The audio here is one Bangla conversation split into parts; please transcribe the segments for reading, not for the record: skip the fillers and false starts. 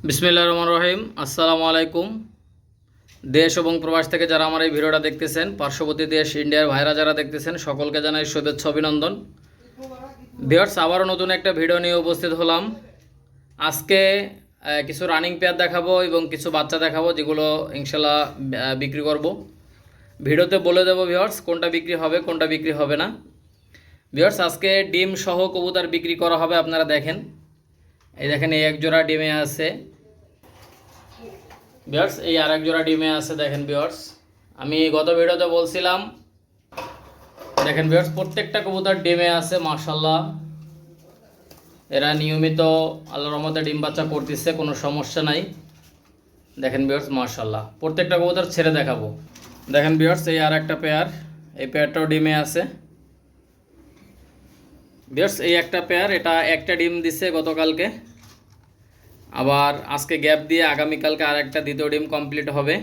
বিসমিল্লাহির রহমানির রহিম। আসসালামু আলাইকুম। দেশ এবং প্রবাস থেকে যারা আমার এই ভিডিওটা দেখতেছেন, পার্শ্ববর্তী দেশ ইন্ডিয়ার ভাইরা যারা দেখতেছেন, সকলকে জানাই শুভেচ্ছা অভিনন্দন। ভিউয়ার্স, আবারও নতুন একটা ভিডিও নিয়ে উপস্থিত হলাম। আজকে কিছু রানিং পেয়ার দেখাবো এবং কিছু বাচ্চা দেখাবো, যেগুলো ইনশাল্লাহ বিক্রি করব। ভিডিওতে বলে দেবো ভিউয়ার্স কোনটা বিক্রি হবে কোনটা বিক্রি হবে না। ভিউয়ার্স, আজকে ডিম সহ কবুতর বিক্রি করা হবে। আপনারা দেখেন, এই দেখেন, এই এক জোড়া ডিমে আছে ভিউয়ার্স, এই আরেক জোড়া ডিমে আছে। দেখেন ভিউয়ার্স, আমি গত ভিডিওতে বলছিলাম, দেখেন ভিউয়ার্স, প্রত্যেকটা কবুতর ডিমে আছে মাশাআল্লাহ। এরা নিয়মিত আল্লাহর রহমতে ডিম বাচ্চা করতেছে, কোনো সমস্যা নাই। দেখেন ভিউয়ার্স, মাশাআল্লাহ, প্রত্যেকটা কবুতর ছেড়ে দেখাবো। দেখেন ভিউয়ার্স, এই আর একটা পেয়ার, এই পেয়ারটাও ডিমে আছে ভিউয়ার্স। এই একটা পেয়ার, এটা একটা ডিম দিছে গতকালকে, আবার আজকে গ্যাপ দিয়ে আগামীকালকে আর একটা দ্বিতীয় ডিম কমপ্লিট হবে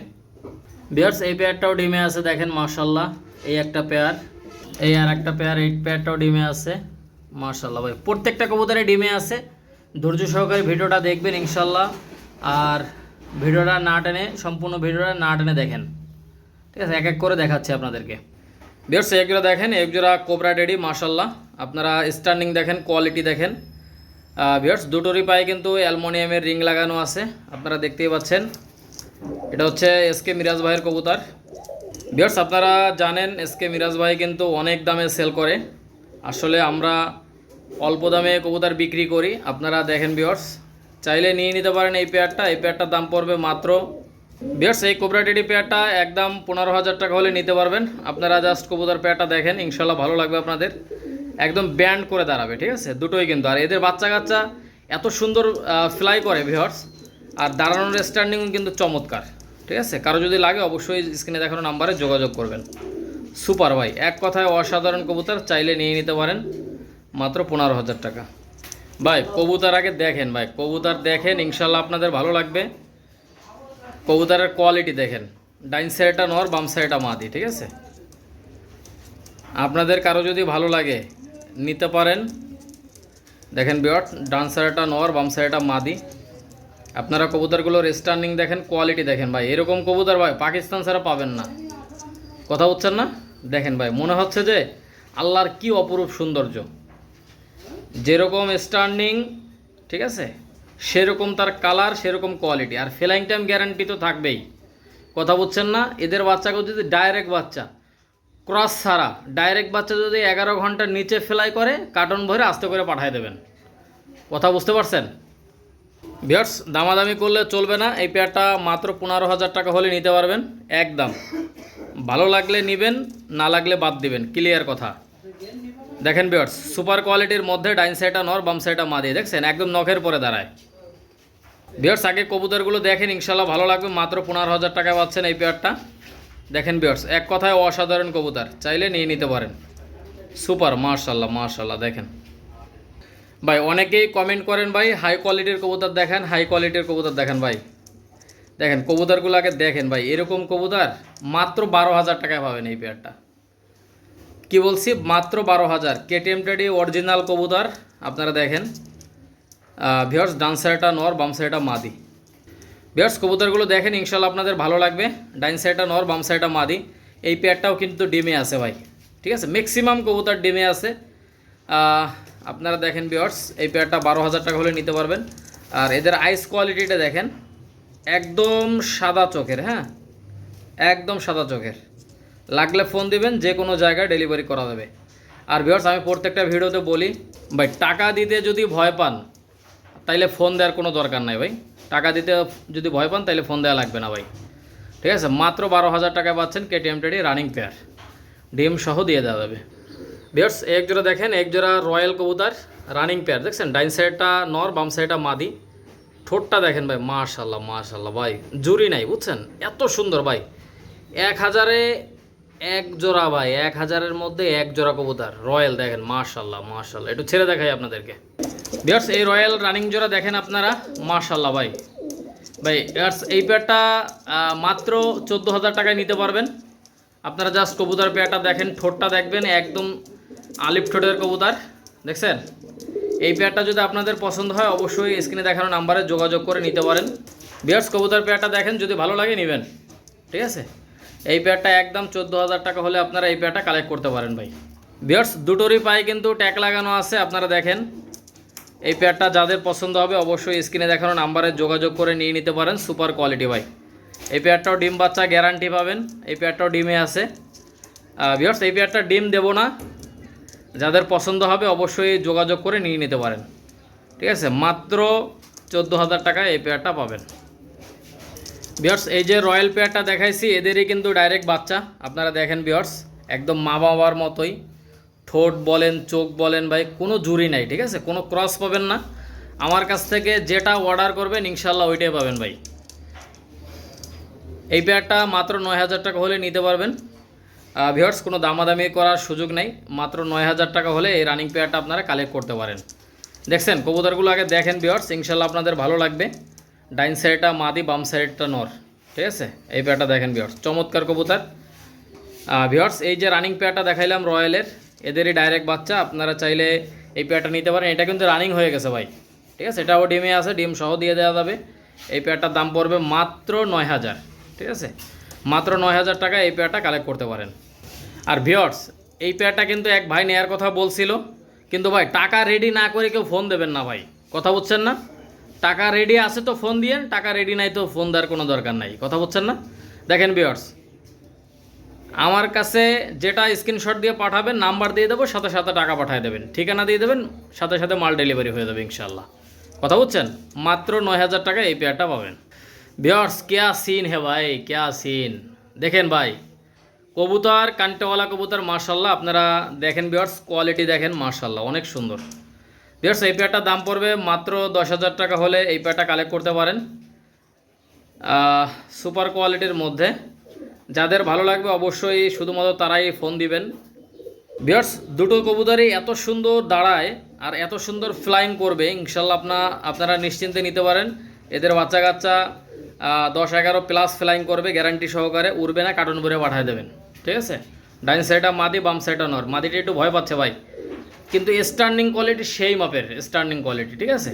ভিউয়ার্স। এই পেয়ারটাও ডিমে আছে, দেখেন মাশাআল্লাহ। এই একটা পেয়ার, এই আর একটা পেয়ার, এই পেয়ারটাও ডিমে আছে মাশাআল্লাহ। ভাই, প্রত্যেকটা কবুতরে ডিমে আছে। ধৈর্য সহকারে ভিডিওটা দেখবেন ইনশাল্লাহ, আর ভিডিওটা না টেনে, সম্পূর্ণ ভিডিওটা না টেনে দেখেন, ঠিক আছে? এক এক করে দেখাচ্ছি আপনাদেরকে ভিউয়ার্স। এক জোড়া দেখেন, এক জোড়া কোবরা ডেডি মাশাআল্লাহ। আপনারা স্ট্যান্ডিং দেখেন, কোয়ালিটি দেখেন ভিউয়ার্স। দুটোরই পায়ে কিন্তু অ্যালুমিনিয়ামের রিং লাগানো আছে, আপনারা দেখতেই পাচ্ছেন। এটা হচ্ছে এসকে মিরাজ ভাইয়ের কবুতর ভিউয়ার্স। আপনারা জানেন এসকে মিরাজ ভাই কিন্তু অনেক দামে সেল করে। আসলে আমরা অল্প দামে কবুতর বিক্রি করি। আপনারা দেখেন ভিউয়ার্স, চাইলে নিয়ে নিতে পারেন এই পেয়ারটা। এই পেয়ারটার দাম পড়বে মাত্র ভিউয়ার্স, এই কোবরা টেডি পেয়ারটা একদম 15,000 টাকা হলে নিতে পারবেন। আপনারা জাস্ট কবুতর পেয়ারটা দেখেন, ইনশাল্লাহ ভালো লাগবে আপনাদের। একদম ব্যান্ড করে দাঁড়াবে, ঠিক আছে? দুটোই কিন্তু, আর এদের বাচ্চা কাচ্চা এত সুন্দর ফ্লাই করে ভিউয়ার্স, আর দাঁড়ানোর স্ট্যান্ডিং কিন্তু চমৎকার, ঠিক আছে? কারো যদি লাগে অবশ্যই স্ক্রিনে দেখানো নাম্বারে যোগাযোগ করবেন। সুপার ভাই, এক কথায় অসাধারণ কবুতর, চাইলে নিয়ে নিতে পারেন মাত্র 15,000 টাকা। ভাই কবুতর আগে দেখেন, ভাই কবুতর দেখেন, ইনশাল্লাহ আপনাদের ভালো লাগবে। কবুতরের কোয়ালিটি দেখেন, ডাইন সাইডটা নর, বাম সাইডটা মাদি, ঠিক আছে? আপনাদের কারো যদি ভালো লাগে নিতে পারেন। দেখেন ভিউয়ার্স, ডান সাইডটা নর, বাম সাইডটা মাদি। আপনারা কবুতরগুলোর স্ট্যান্ডিং দেখেন, কোয়ালিটি দেখেন। ভাই এরকম কবুতর ভাই পাকিস্তান ছাড়া পাবেন না, কথা বুঝছেন না? দেখেন ভাই, মনে হচ্ছে যে আল্লাহর কি অপরূপ সৌন্দর্য। যেরকম স্ট্যান্ডিং, ঠিক আছে, সেরকম তার কালার, সেরকম quality, are flying time guarantee তো থাকবেই, কথা বুঝছেন না? এদের বাচ্চাকে যদি ডাইরেক্ট বাচ্চা, ক্রস ছাড়া ডাইরেক্ট বাচ্চা যদি 11 ঘন্টার নিচে ফ্লাই করে, কার্টন ভরে আস্তে করে পাঠিয়ে দেবেন, কথা বুঝতে পারছেন? ভিউয়ার্স, দামাদামি করলে চলবে না। এই পেয়ারটা মাত্র 15,000 টাকা হলে নিতে পারবেন একদম। ভালো লাগলে নেবেন, না লাগলে বাদ দিবেন, ক্লিয়ার কথা। দেখেন ভিউয়ার্স, সুপার কোয়ালিটির মধ্যে ডাইন সাইডটা নর, বাম সাইডটা মাদি, দেখছেন একদম নখের পরে দাঁড়ায়। ভিউয়ার্স, আগে কবুতরগুলো দেখেন, ইনশাল্লাহ ভালো লাগবে। মাত্র 15,000 টাকা পাচ্ছেন এই পেয়ারটা। দেখেন ভিউয়ার্স, এক কথায় অসাধারণ কবুতর, চাইলে নিয়ে নিতে পারেন। সুপার, মাশাআল্লাহ মাশাআল্লাহ। দেখেন ভাই, অনেকেই কমেন্ট করেন ভাই হাই কোয়ালিটির কবুতর দেখেন, হাই কোয়ালিটির কবুতর দেখেন। ভাই দেখেন কবুতরগুলো আগে দেখেন ভাই, এরকম কবুতর মাত্র 12,000 টাকায় পাবেন এই পেয়ারটা। কি বলছি, মাত্র 12,000। কেটিএম টেডি অরিজিনাল কবুতর। আপনারা দেখেন ভিউয়ার্স, ডান সাইডটা নর, বাম সাইডটা মাদি। ভিউয়ার্স, কবুতরগুলো দেখেন, ইনশাল্লাহ আপনাদের ভালো লাগবে। ডাইন সাইডটা নর, বাম সাইডটা মাদি। এই পেয়ারটাও কিন্তু ডিমে আছে ভাই, ঠিক আছে? ম্যাক্সিমাম কবুতর ডিমে আছে। আপনারা দেখেন ভিউয়ার্স, এই পেয়ারটা 12,000 টাকা হলে নিতে পারবেন। আর এদের আইস কোয়ালিটিটা দেখেন, একদম সাদা চোখের, হ্যাঁ একদম সাদা চোখের। লাগলে ফোন দিবেন, যে কোনো জায়গায় ডেলিভারি করা যাবে। আর ভিউয়ার্স, আমি প্রত্যেকটা ভিডিওতে বলি ভাই, টাকা দিতে যদি ভয় পান তাইলে ফোন দেওয়ার কোনো দরকার নাই ভাই। টাকা দিতে যদি ভয় পান তাইলে ফোন দেওয়া লাগবে না ভাই, ঠিক আছে? মাত্র 12,000 টাকায় পাচ্ছেন কেটিএম টেডি রানিং পেয়ার, ডিম সহ দিয়ে দেওয়া যাবে। ভিউয়ার্স, এক জোড়া দেখেন, এক জোড়া রয়্যাল কবুতর রানিং পেয়ার, দেখছেন ডাইন সাইডটা নর, বাম সাইডটা মাদি। ঠোঁটটা দেখেন ভাই, মাশাআল্লাহ মাশাআল্লাহ। ভাই জুরি নাই, বুঝছেন, এত সুন্দর ভাই। 1,000-এ এক জোড়া ভাই, 1,000-এর মধ্যে এক জোড়া কবুতর রয়্যাল। দেখেন মাশাআল্লাহ মাশাআল্লাহ। একটু ছেড়ে দেখাই আপনাদেরকে ভিউয়ার্স, এই রয়্যাল রানিং জোড়া দেখেন আপনারা, মাশাআল্লাহ ভাই। ভাই ভিউয়ার্স, এই পেয়ারটা মাত্র 14,000 টাকায় নিতে পারবেন। আপনারা জাস্ট কবুতর পেয়ারটা দেখেন, ঠোঁটটা দেখবেন, একদম আলিফ ঠোঁটের কবুতর, দেখছেন? এই পেয়ারটা যদি আপনাদের পছন্দ হয় অবশ্যই স্ক্রিনে দেখানো নাম্বারে যোগাযোগ করে নিতে পারেন। ভিউয়ার্স কবুতর পেয়ারটা দেখেন, যদি ভালো লাগে নেবেন, ঠিক আছে। এই পেয়ারটা একদম 14,000 টাকা হলে আপনারা এই পেয়ারটা কালেক্ট করতে পারেন ভাই। ভিউয়ার্স দুটোরই পায়ে কিন্তু ট্যাগ লাগানো আছে, আপনারা দেখেন। এই পেয়ারটা যাদের পছন্দ হবে অবশ্যই স্ক্রিনে দেখানো নাম্বারে যোগাযোগ করে নিয়ে নিতে পারেন। সুপার কোয়ালিটি ভাই। এই পেয়ারটাও ডিম বাচ্চা গ্যারান্টি পাবেন। এই পেয়ারটাও ডিমে আছে। ভিউয়ার্স এই পেয়ারটা ডিম দেবো না, যাদের পছন্দ হবে অবশ্যই যোগাযোগ করে নিয়ে নিতে পারেন, ঠিক আছে। মাত্র 14,000 টাকায় এই পেয়ারটা পাবেন। ভিউয়ার্স এই যে রয়্যাল পেয়ারটা দেখাইছি এদেরই কিন্তু ডাইরেক্ট বাচ্চা, আপনারা দেখেন ভিউয়ার্স, একদম মা বাবার মতোই। ঠোঁট বলেন, চোখ বলেন ভাই, কোনো জুরি নাই, ঠিক আছে। কোনো ক্রস পাবেন না। আমার কাছ থেকে যেটা অর্ডার করবেন ইনশাল্লাহ ওইটাই পাবেন ভাই। এই পেয়ারটা মাত্র 9,000 টাকা হলে নিতে পারবেন। ভিউয়ার্স কোনো দামাদামি করার সুযোগ নাই, মাত্র 9,000 টাকা হলে এই রানিং পেয়ারটা আপনারা কালেক্ট করতে পারেন। দেখছেন কবুতরগুলো আগে দেখেন ভিউয়ার্স, ইনশাল্লাহ আপনাদের ভালো লাগবে। ডাইন সাইডটা মাদি, বাম সাইডটা নর, ঠিক আছে। এই পেয়ারটা দেখেন ভিউয়ার্স, চমৎকার কবুতর। ভিউয়ার্স এই যে রানিং পেয়ারটা দেখাইলাম রয়্যালের, এদেরই ডাইরেক্ট বাচ্চা, আপনারা চাইলে এই পেয়ারটা নিতে পারেন। এটা কিন্তু রানিং হয়ে গেছে ভাই, ঠিক আছে। এটাও ডিমে আছে, ডিম সহ দিয়ে দেওয়া যাবে। এই পেয়ারটার দাম পড়বে মাত্র 9,000, ঠিক আছে। মাত্র 9,000 টাকা এই পেয়ারটা কালেক্ট করতে পারেন। আর ভিউয়ার্স এই পেয়ারটা কিন্তু এক ভাই নেয়ার কথা বলছিল, কিন্তু ভাই টাকা রেডি না করে কেউ ফোন দেবেন না ভাই, কথা বুঝছেন না। টাকা রেডি আছে তো ফোন দিয়েন, টাকা রেডি নাই তো ফোন দেওয়ার কোনো দরকার নাই, কথা বুঝছেন না। দেখেন ভিউয়ার্স আমার কাছে যেটা স্ক্রিনশট দিয়ে পাঠাবেন, নাম্বার দিয়ে দেবো, সাথে সাথে টাকা পাঠিয়ে দেবেন, ঠিকানা দিয়ে দেবেন, সাথে সাথে মাল ডেলিভারি হয়ে যাবে ইনশাল্লাহ, কথা বুঝছেন। মাত্র 9,000 টাকা এই পেয়ারটা পাবেন। ভিউয়ার্স ক্যা সিন হে ভাই, ক্যা সিন দেখেন ভাই। কবুতর কান্টেওয়ালা কবুতর মাশাল্লাহ, আপনারা দেখেন ভিউয়ার্স, কোয়ালিটি দেখেন মাশাল্লাহ, অনেক সুন্দর। ভিউয়ার্স এই পেয়ারটার দাম পড়বে মাত্র 10,000 টাকা হলে এই পেয়ারটা কালেক্ট করতে পারেন। সুপার কোয়ালিটির মধ্যে যাদের ভালো লাগবে অবশ্যই শুধুমাত্র তারাই ফোন দিবেন। ভিউয়ার্স দুটো কবুতরই এত সুন্দর দাঁড়ায় আর এত সুন্দর ফ্লাইং করবে, ইনশাল্লাহ আপনারা নিশ্চিন্তে নিতে পারেন। এদের বাচ্চা কাচ্চা 10-11 প্লাস ফ্লাইং করবে গ্যারান্টি সহকারে, উড়বে না, কার্টুন ভরে পাঠিয়ে দেবেন, ঠিক আছে। ডাইন সাইডটা মাদি, বাম সাইডটা নর। মাদিটা একটু ভয় পাচ্ছে ভাই, কিন্তু স্ট্যান্ডিং কোয়ালিটি সেই মাপের স্ট্যান্ডিং কোয়ালিটি, ঠিক আছে।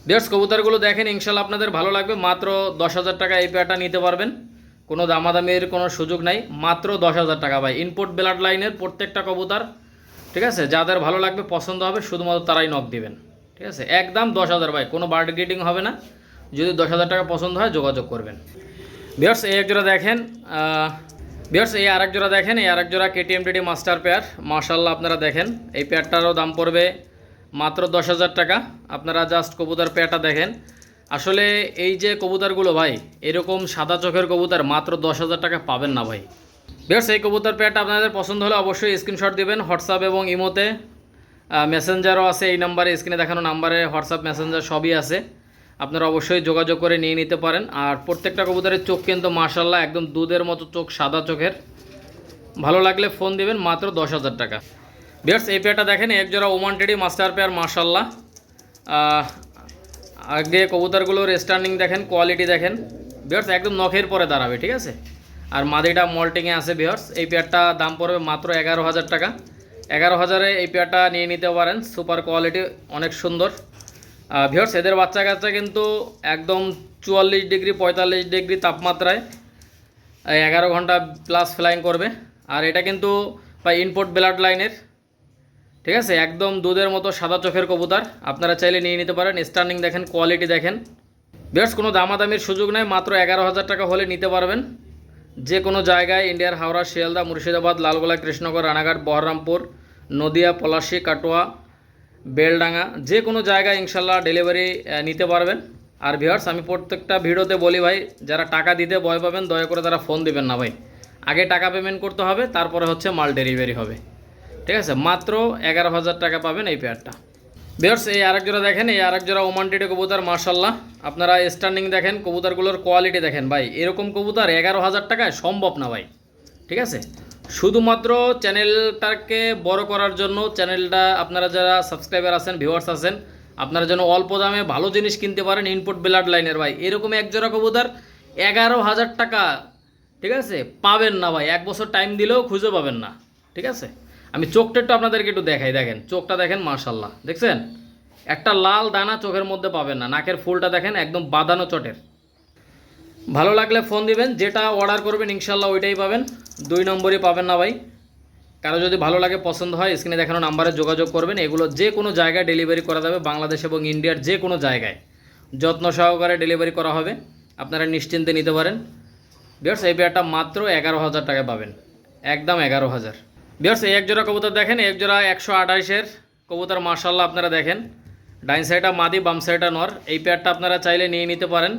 ভিউয়ার্স কবুতরগুলো দেখেন, ইনশাল্লাহ আপনাদের ভালো লাগবে। মাত্র 10,000 টাকা এই পেয়ারটা নিতে পারবেন, কোনো দামাদামির কোনো সুযোগ নাই। মাত্র 10,000 টাকা ভাই। ইনপুট ব্লাড লাইনের প্রত্যেকটা কবুতর, ঠিক আছে। যাদের ভালো লাগবে পছন্দ হবে শুধুমাত্র তারাই নক দিবেন, ঠিক আছে। একদম 10,000 ভাই, কোনো বার্গেটিং হবে না। যদি 10,000 টাকা পছন্দ হয় যোগাযোগ করবেন। ভিউয়ার্স এই এক জোড়া দেখেন, ভিউয়ার্স এই আরেক জোড়া দেখেন, এই আরেক জোড়া KTM-TT মাস্টার পেয়ার মাশাআল্লাহ, আপনারা দেখেন। এই পেয়ারটারও দাম পড়বে মাত্র 10,000 টাকা। আপনারা জাস্ট কবুতর পেয়ারটা দেখেন। আসলে এই যে কবুতরগুলো ভাই, এরকম সাদা চোখের কবুতর মাত্র 10,000 টাকা পাবেন না ভাই। ভিউয়ার্স এই কবুতর পেয়ারটা আপনাদের পছন্দ হলে অবশ্যই স্ক্রিনশট দিবেন। হোয়াটসঅ্যাপ এবং ইমোতে মেসেঞ্জারও আছে, এই নাম্বারে স্ক্রিনে দেখানো নাম্বারে হোয়াটসঅ্যাপ মেসেঞ্জার সবই আছে, আপনারা অবশ্যই যোগাযোগ করে নিয়ে নিতে পারেন। আর প্রত্যেকটা কবুতরের চোখ কিন্তু মাশাআল্লাহ একদম দুধের মতো চোখ, সাদা চোখের। ভালো লাগলে ফোন দিবেন, মাত্র 10,000 টাকা। ভিউয়ার্স এই পেয়ারটা দেখেন, এক জোড়া ওমান টেডি মাস্টার পেয়ার মাশাআল্লাহ। আগে কবুতরগুলোর স্ট্যান্ডিং দেখেন, কোয়ালিটি দেখেন ভিউয়ার্স, একদম নখের পরে দাঁড়াবে, ঠিক আছে। আর মাদিটা মল্টিংয়ে আছে ভিউয়ার্স। এই পেয়ারটা দাম পড়বে মাত্র 11,000 টাকা। 11,000-এ এই পেয়ারটা নিয়ে নিতে পারেন। সুপার কোয়ালিটি, অনেক সুন্দর। ভিউয়ার্স এদের বাচ্চা কাচ্চা কিন্তু একদম 44 ডিগ্রি 45 ডিগ্রি তাপমাত্রায় 11 ঘন্টা প্লাস ফ্লাইং করবে। আর এটা কিন্তু ভাই ইনপুট ব্লাড লাইনের, ঠিক আছে। একদম দুধের মতো সাদা চোখের কবুতর, আপনারা চাইলে নিয়ে নিতে পারেন। স্ট্যান্ডিং দেখেন, কোয়ালিটি দেখেন। ভিউয়ার্স কোনো দামাদামির সুযোগ নেই, মাত্র 11,000 টাকা হলে নিতে পারবেন। যে কোনো জায়গায়, ইন্ডিয়ার হাওড়া, শিয়ালদা, মুর্শিদাবাদ, লালগোলা, কৃষ্ণনগর, রানাঘাট, বহরমপুর, নদিয়া, পলাশী, কাটোয়া, বেলডাঙ্গা, যে কোনো জায়গায় ইনশাল্লাহ ডেলিভারি নিতে পারবেন। আর ভিউয়ার্স আমি প্রত্যেকটা ভিডিওতে বলি ভাই, যারা টাকা দিতে ভয় পাবেন দয়া করে তারা ফোন দিবেন না ভাই। আগে টাকা পেমেন্ট করতে হবে, তারপরে হচ্ছে মাল ডেলিভারি হবে, ঠিক আছে। মাত্র 11,000 টাকা পাবেন এই পেয়ারটা। ভিউয়ার্স এই আরেক জোড়া দেখেন, এই আরেক জোড়া ওমান টেডি কবুতর মাশাআল্লাহ। আপনারা স্ট্যান্ডিং দেখেন, কবুতরগুলোর কোয়ালিটি দেখেন ভাই। এরকম কবুতর 11,000 টাকায় সম্ভব না ভাই, ঠিক আছে। শুধুমাত্র চ্যানেলটাকে বড় করার জন্য, চ্যানেলটা আপনারা যারা সাবস্ক্রাইবার আছেন, ভিউয়ার্স আছেন, আপনারা যেন অল্প দামে ভালো জিনিস কিনতে পারেন ইনপুট ব্লাড লাইনের ভাই। এরকম এক জোড়া কবুতর 11,000 টাকা, ঠিক আছে, পাবেন না ভাই। 1 বছর টাইম দিলেও খুঁজে পাবেন না, ঠিক আছে। আমি চোখটা একটু আপনাদেরকে একটু দেখাই, দেখেন চোখটা দেখেন মাশাআল্লাহ, দেখছেন একটা লাল দানা চোখের মধ্যে পাবেন না। নাকের ফুলটা দেখেন একদম বাঁধানো চটের। ভালো লাগলে ফোন দিবেন, যেটা অর্ডার করবেন ইনশাল্লাহ ওইটাই পাবেন, 2 নম্বরই পাবেন না ভাই। কারো যদি ভালো লাগে পছন্দ হয় স্ক্রিনে দেখানো নাম্বারে যোগাযোগ করবেন। এগুলো যে কোনো জায়গায় ডেলিভারি করা যাবে, বাংলাদেশ এবং ইন্ডিয়ার যে কোনো জায়গায় যত্ন সহকারে ডেলিভারি করা হবে, আপনারা নিশ্চিন্তে নিতে পারেন। বিয়ার্স এই পেয়ারটা মাত্র 11,000 টাকায় পাবেন, একদম 11,000। বিয়ার্স এই এক জোড়া কবুতর দেখেন, এক জোড়া 128-এর কবুতর মাশাআল্লাহ। আপনারা দেখেন ডাইন সাইডটা মাদি, বাম সাইডটা নর। এই পেয়ারটা আপনারা চাইলে নিয়ে নিতে পারেন।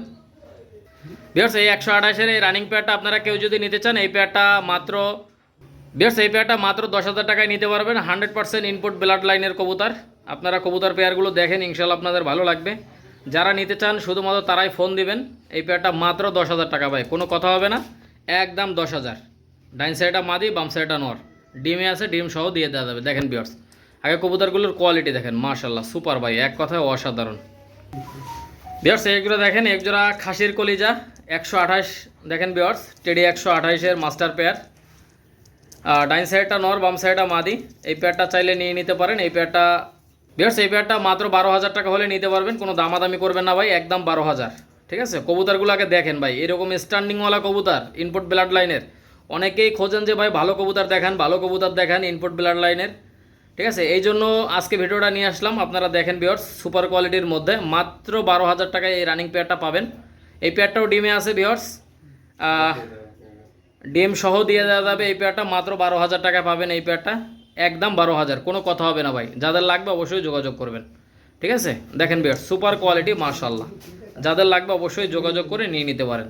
বিয়ার্স এই 128-এর এই রানিং পেয়ারটা আপনারা কেউ যদি নিতে চান, এই পেয়ারটা মাত্র 10,000 টাকায় নিতে পারবেন। 100% ইনপুট ব্লাড লাইনের কবুতর। আপনারা কবুতর পেয়ারগুলো দেখেন, ইনশাল্লাহ আপনাদের ভালো লাগবে। যারা নিতে চান শুধুমাত্র তারাই ফোন দিবেন। এই পেয়ারটা মাত্র 10,000 টাকা ভাই, কোনো কথা হবে না, একদম 10,000। ডাইন সাইডটা মাদি, বাম সাইডটা নর, ডিমে আছে, ডিম সহ দিয়ে দেওয়া যাবে। দেখেন বিয়ার্স আগে কবুতরগুলোর কোয়ালিটি দেখেন, মাশাল্লাহ সুপার ভাই, এক কথায় অসাধারণ। বিয়ার্স এইগুলো দেখেন, একজোড়া খাসির কলিজা 128 দেখেন বিয়ার্স, টেডি 128-এর মাস্টার পেয়ার। ডাইন সাইডটা নর, বাম সাইডটা মাদি। এই পেয়ারটা চাইলে নিয়ে নিতে পারেন। এই পেয়ারটা বিয়ার্স এই পেয়ারটা মাত্র 12,000 টাকা হলে নিতে পারবেন, কোনো দামাদামি করবেন না ভাই, একদম 12,000। ঠিক আছে, কবুতরগুলো আগে দেখেন ভাই, এরকম স্ট্যান্ডিংওয়ালা কবুতর ইনপুট ব্লাড লাইনের। অনেকেই খোঁজেন যে ভাই ভালো কবুতর দেখান, ভালো কবুতর দেখান ইনপুট ব্লাড লাইনের। ঠিক আছে, এই জন্য আজকে ভিডিওটা নিয়ে আসলাম। আপনারা দেখেন বিয়ার্স সুপার কোয়ালিটির মধ্যে মাত্র 12,000 টাকায় এই রানিং পেয়ারটা পাবেন। এই পেয়ারটাও ডিমে আছে বিয়ার্স, ডিম সহ দিয়ে দেওয়া যাবে। এই পেয়ারটা মাত্র 12,000 টাকা পাবেন। এই পেয়ারটা একদম 12,000, কোনো কথা হবে না ভাই। যাদের লাগবে অবশ্যই যোগাযোগ করবেন। ঠিক আছে, দেখেন বিয়ার্স সুপার কোয়ালিটি মাশাআল্লাহ। যাদের লাগবে অবশ্যই যোগাযোগ করে নিয়ে নিতে পারেন।